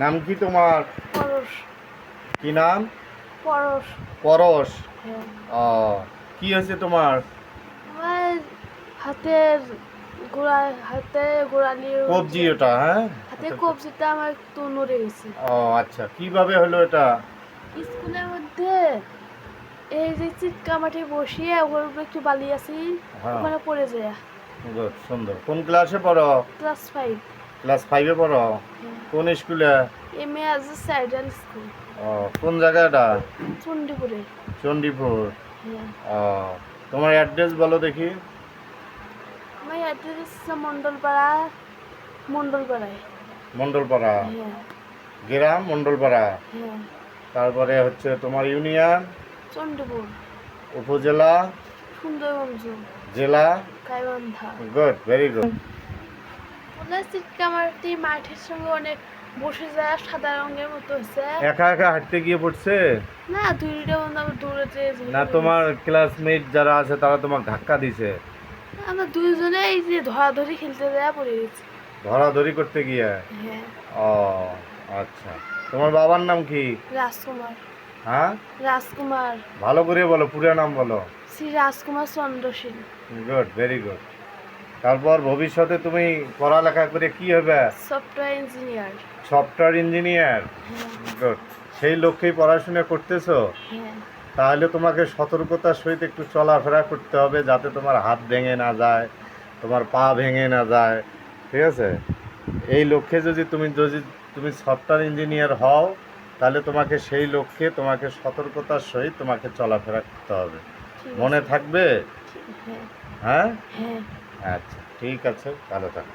নাম কি তোমার? পরশ। কি নাম? পরশ। পরশ। হ্যাঁ। ও, কি হয়েছে তোমার? আমার হাতের হাতে গোড়ালি কবজি ওটা? হ্যাঁ, হাতে কবজিটা আমার একটু নড়ে গেছে। ও আচ্ছা, কিভাবে হলো এটা? স্কুলের মধ্যে এই যে চিটকা মাঠে বসিয়ে ওর উপরে একটু বালি আছি, হ্যাঁ, ওখানে পড়ে যায়। গুড, সুন্দর। কোন ক্লাসে পড়ো? ক্লাস 5। ক্লাস 5-এ পড়ো? হ্যাঁ। কোন স্কুলে? এম.এ. Cidal school. ও, কোন জায়গাটা? চণ্ডীপুরে। চণ্ডীপুর। হ্যাঁ। ও, তোমার অ্যাড্রেস বলো দেখি। আমার অ্যাড্রেস হচ্ছে মণ্ডলপাড়া। মণ্ডলপাড়ায়। মণ্ডলপাড়া হ্যাঁ। গ্রাম, মণ্ডলপাড়া। হ্যাঁ। তারপরে হচ্ছে তোমার ইউনিয়ন, চণ্ডীপুর। উপজেলা, সুন্দরগঞ্জ। জেলা। গাইবান্ধা। Good, very good. ওনার চিটকা মাটি মাঠের সঙ্গে অনেক বসে যায়, সাদা রঙের মতো হচ্ছে। একা একা হাঁটতে গিয়ে পড়ছে? না, দুইটা বন্ধু আমার দৌড়াতে না, তোমার ক্লাসমেট যারা আছে তারা তোমাকে ধাক্কা দিছে? আমরা দুইজনে এই যে ধরাধরি খেলতে দেয়া পড়ে গেছি। ধরাধরি করতে গিয়ে? হ্যাঁ। ও আচ্ছা, তোমার বাবার নাম কি? রাজকুমার। হ্যাঁ, রাজকুমার। ভালো করে বলো, পুরো নাম বলো। Shri Rajkumar Chandrashil. Good, very good. তারপর ভবিষ্যতে তুমি পড়ালেখা করে কি হবে? Software engineer. Software engineer. হ্যাঁ। গুড, সেই লক্ষ্যেই পড়াশোনা করতেছো? হ্যাঁ। তাহলে তোমাকে সতর্কতার সহিত একটু চলাফেরা করতে হবে, যাতে তোমার হাত ভেঙে না যায়, তোমার পা ভেঙে না যায়, ঠিক আছে? এই লক্ষ্যে যদি তুমি সফটওয়্যার ইঞ্জিনিয়ার হও, তাহলে তোমাকে সেই লক্ষ্যে তোমাকে সতর্কতার সহিত তোমাকে চলাফেরা করতে হবে। ঠিক মনে আছে। থাকবে? হ্যাঁ। হ্যাঁ, হ্যাঁ। আচ্ছা, ঠিক আছে, ভালো থাকো।